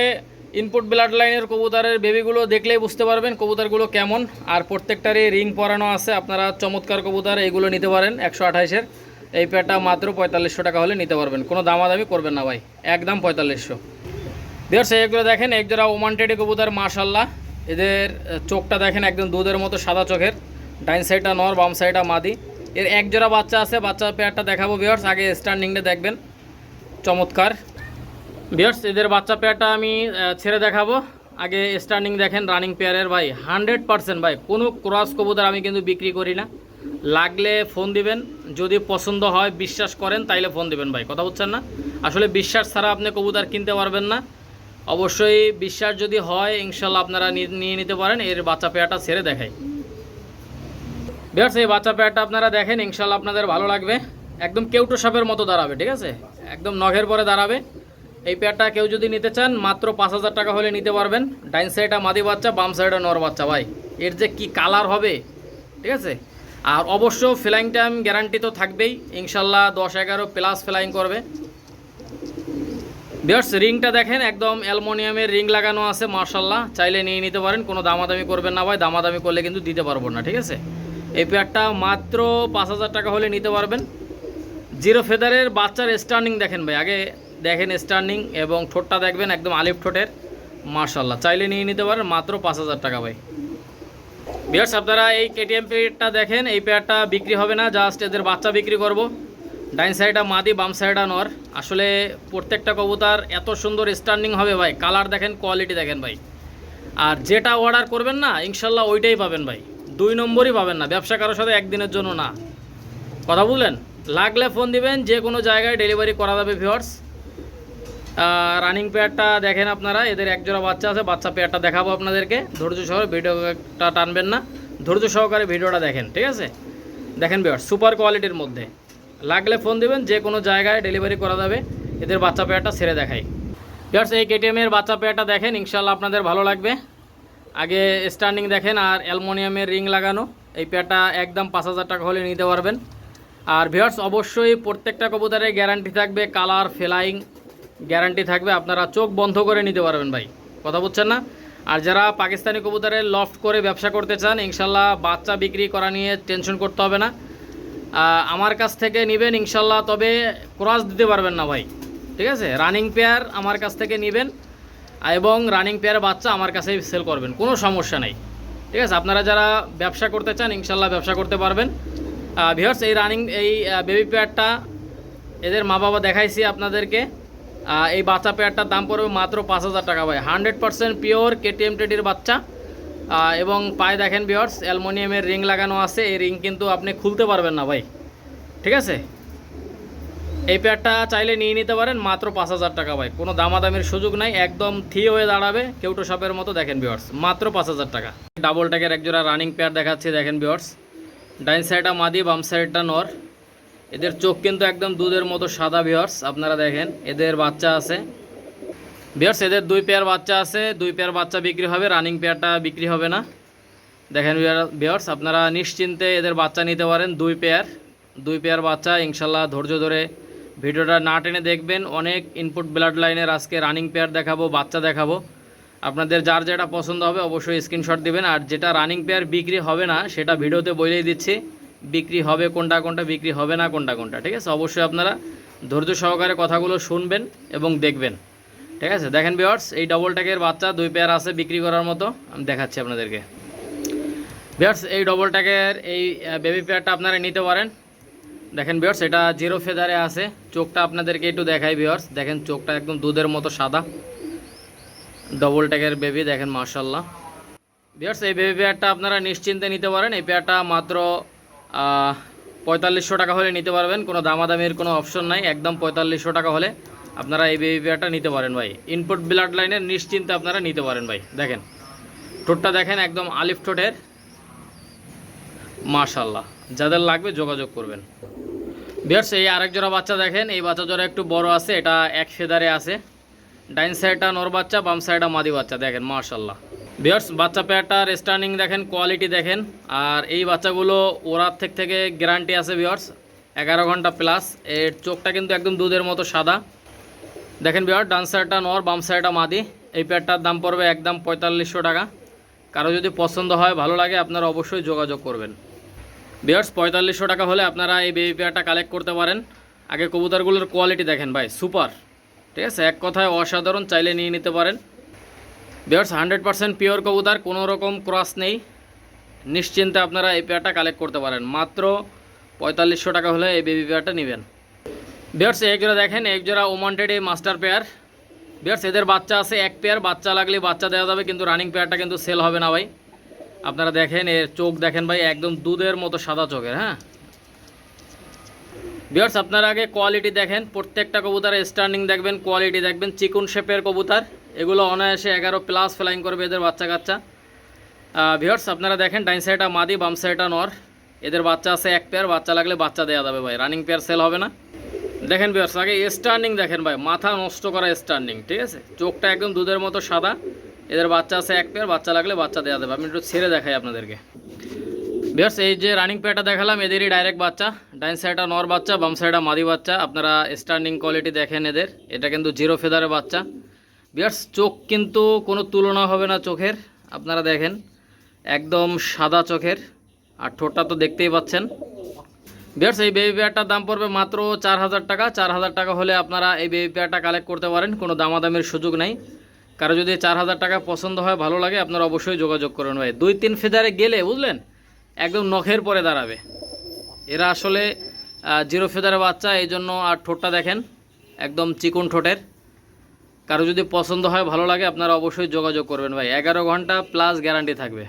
ইনপুট ব্লাড লাইনের কবুতরের বেবিগুলো দেখলেই বুঝতে পারবেন কবুতরগুলো কেমন। আর প্রত্যেকটারই রিং পরানো আছে। আপনারা চমৎকার কবুতর এইগুলো নিতে পারেন 128-এর। এই পেয়ারটা মাত্র 4500 টাকা হলে নিতে পারবেন, কোনো দামাদামি করবেন না ভাই, একদম 4500। ভিউয়ার্স এইগুলো দেখেন, এক জোড়া ওমান টেডি কবুতর, মাশাল্লাহ। এদের চোখটা দেখেন একদম দুধের মতো সাদা চোখের। ডাইন সাইডটা নর, বাম সাইডটা মাদি। এর এক জোড়া বাচ্চা আছে, বাচ্চা পেয়ারটা দেখাবো ভিউয়ার্স। আগে স্ট্যান্ডিংটা দেখবেন, চমৎকার। ভিউয়ার্স এদের বাচ্চা পেয়ারটা আমি ছেড়ে দেখাবো। আগে স্ট্যান্ডিং দেখেন, রানিং পেয়ারের ভাই 100% ভাই। কোনো ক্রস কবুতর আমি কিন্তু বিক্রি করি না। লাগলে ফোন দিবেন, যদি পছন্দ হয় বিশ্বাস করেন তাইলে ফোন দিবেন ভাই, কথা বুঝছেন না। আসলে বিশ্বাস ছাড়া আপনি কবুতর কিনতে পারবেন না। অবশ্যই বিশ্বাস যদি হয় ইনশাল্লাহ আপনারা নিয়ে নিতে পারেন। এর বাচ্চা পেয়ারটা ছেড়ে দেখাই ভিউয়ার্স। এই বাচ্চা পেয়ারটা আপনারা দেখেন, ইনশাল্লাহ আপনাদের ভালো লাগবে। একদম কেউটো সাপের মতো দাঁড়াবে, ঠিক আছে, একদম নখের পরে দাঁড়াবে। এই পেয়ারটা কেউ যদি নিতে চান মাত্র 5000 টাকা হলে নিতে পারবেন। ডাইন সাইডটা মাদি বাচ্চা, বাম সাইডটা নর বাচ্চা ভাই। এর যে কি কালার হবে, ঠিক আছে। আর অবশ্য ফ্লাইং টাইম গ্যারান্টি তো থাকবেই, ইনশাল্লাহ 10-11 প্লাস ফ্লাইং করবে। ভিউয়ার্স রিংটা দেখেন, একদম অ্যালুমিনিয়ামের রিং লাগানো আছে, মাশাল্লাহ। চাইলে নিয়ে নিতে পারেন, কোনো দামাদামি করবেন না ভাই, দামাদামি করলে কিন্তু দিতে পারবো না, ঠিক আছে। এই পেয়ারটা মাত্র 5000 টাকা হলে নিতে পারবেন। জিরো ফেদারের বাচ্চার স্ট্যান্ডিং দেখেন ভাই, আগে দেখেন স্ট্যান্ডিং এবং ঠোঁটটা দেখবেন একদম আলিফ ঠোঁটের, মাশাল্লাহ। চাইলে নিয়ে নিতে পারেন মাত্র 5000 টাকা ভাই। ভিউয়ার্স আপনারা এই কেটিএম পেয়ারটা দেখেন, এই পেয়ারটা বিক্রি হবে না, জাস্ট এদের বাচ্চা বিক্রি করব। ডাইন সাইডটা মাদি, বাম সাইডটা নর। আসলে প্রত্যেকটা কবুতর এত সুন্দর স্ট্যান্ডিং হবে ভাই, কালার দেখেন, কোয়ালিটি দেখেন ভাই। আর যেটা অর্ডার করবেন না ইনশাল্লাহ ওইটাই পাবেন ভাই, 2 নম্বরই পাবেন না। ব্যবসা কারোর সাথে একদিনের জন্য না, কথা বুঝলেন। লাগলে ফোন দিবেন, যে কোনো জায়গায় ডেলিভারি করা যাবে ভিউয়ার্স। রানিং পেয়ারটা দেখেন আপনারা, এদের একজোড়া বাচ্চা আছে। বাচ্চা পেয়ারটা দেখাবো আপনাদেরকে, ধৈর্য সহকারে ভিডিওটা টানবেন না, ধৈর্য সহকারে ভিডিওটা দেখেন, ঠিক আছে। দেখেন ভিউয়ার্স সুপার কোয়ালিটির মধ্যে, লাগলে ফোন দিবেন, যে কোনো জায়গায় ডেলিভারি করা যাবে। এদের বাচ্চা পেয়ারটা ছেড়ে দেখাই ভিউয়ার্স। এই কেটিএমের বাচ্চা পেয়ারটা দেখেন, ইনশাল্লাহ আপনাদের ভালো লাগবে। আগে স্ট্যান্ডিং দেখেন আর অ্যালুমিনিয়ামের রিং লাগানো। এই পেয়ারটা একদম 5000 টাকা হলে নিতে পারবেন। আর ভিউয়ার্স অবশ্যই প্রত্যেকটা কবুতরের গ্যারান্টি থাকবে, কালার ফ্লাইং গ্যারান্টি থাকবে। আপনারা চোখ বন্ধ করে নিতে পারবেন ভাই, কথা বুঝছেন না। আর যারা পাকিস্তানি কবুতরের লফট করে ব্যবসা করতে চান, ইনশাল্লাহ বাচ্চা বিক্রি করা নিয়ে টেনশন করতে হবে না। আমার কাছ থেকে নেবেন ইনশাল্লাহ, তবে ক্রস দিতে পারবেন না ভাই, ঠিক আছে। রানিং পেয়ার আমার কাছ থেকে নেবেন এবং রানিং পেয়ার বাচ্চা আমার কাছেই সেল করবেন, কোনো সমস্যা নেই, ঠিক আছে। আপনারা যারা ব্যবসা করতে চান ইনশাল্লাহ ব্যবসা করতে পারবেন। ভিউয়ার্স এই রানিং এই বেবি পেয়ারটা এদের মা বাবা দেখাইছি আপনাদেরকে। এই বাচ্চা পেয়ারটার দাম পড়বে মাত্র 5000 টাকা ভাই। 100% পিওর কেটিএম টেডির বাচ্চা। এবং পায়ে দেখেন ভিউয়ার্স অ্যালুমিনিয়ামের রিং লাগানো আছে। এই রিং কিন্তু আপনি খুলতে পারবেন না ভাই, ঠিক আছে। এই পেয়ারটা চাইলে নিয়ে নিতে পারেন মাত্র 5000 টাকা ভাই, কোনো দামাদামির সুযোগ নাই, একদম থি হয়ে দাঁড়াবে কেউটো সাপের মতো। দেখেন ভিউয়ার্স মাত্র 5000 টাকা। ডাবল ট্যাগের একজোড়া রানিং পেয়ার দেখাচ্ছি, দেখেন ভিউয়ার্স। ডাইন সাইডটা মাদি, বাম সাইডটা নর। এদের চোখ কিন্তু একদম দুধের মতো সাদা ভিউয়ার্স, আপনারা দেখেন। এদের বাচ্চা আছে ভিউয়ার্স, এদের 2 পেয়ার বাচ্চা আছে। 2 পেয়ার বাচ্চা বিক্রি হবে, রানিং পেয়ারটা বিক্রি হবে না। দেখেন ভিউয়ার্স আপনারা নিশ্চিন্তে এদের বাচ্চা নিতে পারেন। 2 পেয়ার বাচ্চা, ইনশাল্লাহ ধৈর্য ধরে ভিডিওটা না টেনে দেখবেন। অনেক ইনপুট ব্লাড লাইনের আজকে রানিং পেয়ার দেখাবো, বাচ্চা দেখাবো। আপনাদের যার যেটা পছন্দ হবে অবশ্যই স্ক্রিনশট দিবেন। আর যেটা রানিং পেয়ার বিক্রি হবে না সেটা ভিডিওতে বলেই দিচ্ছি, বিক্রি হবে কোনটা কোনটা, বিক্রি হবে না কোনটা কোনটা, ঠিক আছে। অবশ্যই আপনারা ধৈর্য সহকারে কথাগুলো শুনবেন এবং দেখবেন, ঠিক আছে। দেখেন ভিউয়ার্স এই ডবল ট্যাগের বাচ্চা 2 পেয়ার আছে বিক্রি করার মতো, আমি দেখাচ্ছি আপনাদেরকে। ভিউয়ার্স এই ডবল ট্যাগের এই বেবি পেয়ারটা আপনারা নিতে পারেন। দেখেন ভিউয়ার্স এটা জিরো ফেদারে আছে। চোখটা আপনাদেরকে একটু দেখাই ভিউয়ার্স, দেখেন চোখটা একদম দুধের মতো সাদা। ডবল ট্যাগের বেবি দেখেন, মাশাল্লাহ। ভিউয়ার্স এই বেবি পেয়ারটা আপনারা নিশ্চিন্তে নিতে পারেন। এই পেয়ারটা মাত্র 4500 টাকা হলে নিতে পারবেন, কোনো দামাদামির কোনো অপশন নাই। একদম 4500 টাকা হলে আপনারা এই বেবি পেয়ারটা নিতে পারেন ভাই। ইনপুট ব্লাড লাইনের নিশ্চিন্তে আপনারা নিতে পারেন ভাই। দেখেন ঠোঁটটা দেখেন একদম আলিফ ঠোঁটের, মাশাল্লাহ। যাদের লাগবে যোগাযোগ করবেন। ভিউয়ার্স এই আরেক জোড়া বাচ্চা দেখেন, এই বাচ্চা জোড়া একটু বড় আছে, এটা এক ফেদারে আছে। ডাইন সাইডটা নর বাচ্চা, বাম সাইডটা মাদি বাচ্চা, দেখেন মাশাল্লাহ। ভিউয়ার্স বাচ্চা পেয়ারটার স্টার্নিং দেখেন, কোয়ালিটি দেখেন। আর এই বাচ্চাগুলো ওরার থেকে গ্যারান্টি আছে ভিউয়ার্স, 11 ঘন্টা প্লাস। এর চোখটা কিন্তু একদম দুধের মতো সাদা। দেখেন ভিউয়ার্স, ডান সাইডটা নর, বাম সাইডটা মাদি। এই পেয়ারটার দাম পড়বে একদম 4500 টাকা। কারো যদি পছন্দ হয়, ভালো লাগে, আপনারা অবশ্যই যোগাযোগ করবেন। ভিউয়ার্স 4500 টাকা হলে আপনারা এই বেবি পেয়ারটা কালেক্ট করতে পারেন। আগে কবুতরগুলোর কোয়ালিটি দেখেন ভাই, সুপার, ঠিক আছে, এক কথায় অসাধারণ, চাইলে নিয়ে নিতে পারেন। ভিউয়ার্স 100% পিওর কবুতর, কোনো রকম ক্রস নেই, নিশ্চিন্তে আপনারা এই পেয়ারটা কালেক্ট করতে পারেন। মাত্র 4500 টাকা হলে এই বেবি পেয়ারটা নেবেন। ভিউয়ার্স এক জোড়া দেখেন, এক জোড়া ওমান্টেড এই মাস্টার পেয়ার। ভিউয়ার্স এদের বাচ্চা আছে এক পেয়ার, বাচ্চা লাগলে বাচ্চা দেওয়া যাবে, কিন্তু রানিং পেয়ারটা কিন্তু সেল হবে না ভাই। আপনারা দেখেন এর চোখ দেখেন ভাই, একদম দুধের মতো সাদা চোখের। হ্যাঁ ভিউয়ার্স আপনারা আগে কোয়ালিটি দেখেন, প্রত্যেকটা কবুতরের স্টার্নিং দেখবেন, কোয়ালিটি দেখবেন। চিকুন শেপের কবুতর, এগুলো অনায়াসে 11 প্লাস ফ্লাইং করবে এদের বাচ্চা কাচ্চা। ভিউয়ার্স আপনারা দেখেন, ডাইন সাইডটা মাদি, বাম সাইডটা নর। এদের বাচ্চা আছে এক পেয়ার, বাচ্চা লাগলে বাচ্চা দেওয়া যাবে ভাই, রানিং পেয়ার সেল হবে না। দেখেন ভিউয়ার্স আগে স্টার্নিং দেখেন ভাই, মাথা নষ্ট করা স্টার্নিং, ঠিক আছে, চোখটা একদম দুধের মতো সাদা। এদের বাচ্চা আছে এক পেয়ার, বাচ্চা লাগলে বাচ্চা দেওয়া যাবে। আমি একটু ছেড়ে দেখাই আপনাদেরকে। ভিউয়ার্স এই যে রানিং পেয়ারটা দেখালাম, এদেরই ডাইরেক্ট বাচ্চা। ডাইন সাইডটা নর বাচ্চা, বাম সাইডটা মাদি বাচ্চা। আপনারা স্টার্নিং কোয়ালিটি দেখেন এদের, এটা কিন্তু জিরো ফেদারের বাচ্চা। ভিউয়ার্স চোখ কিন্তু কোনো তুলনা হবে না চোখের, আপনারা দেখেন একদম সাদা চোখের। আর ঠোঁটটা তো দেখতেই পাচ্ছেন। ভিউয়ার্স এই বেবি পেয়ারটার দাম পড়বে মাত্র 4000 টাকা। 4000 টাকা হলে আপনারা এই বেবি পেয়ারটা কালেক্ট করতে পারেন, কোনো দামাদামির সুযোগ নাই। কারো যদি 4000 টাকা পছন্দ হয়, ভালো লাগে, আপনারা অবশ্যই যোগাযোগ করুন ভাই। 2-3 ফেদারে গেলে বুঝলেন একদম নখের পরে দাঁড়াবে। এরা আসলে জিরো ফেদারের বাচ্চা, এই জন্য। আর ঠোঁটটা দেখেন একদম চিকুন ঠোঁটের। কারো যদি পছন্দ হয়, ভালো লাগে, আপনারা অবশ্যই যোগাযোগ করবেন ভাই। 11 ঘন্টা প্লাস গ্যারান্টি থাকবে।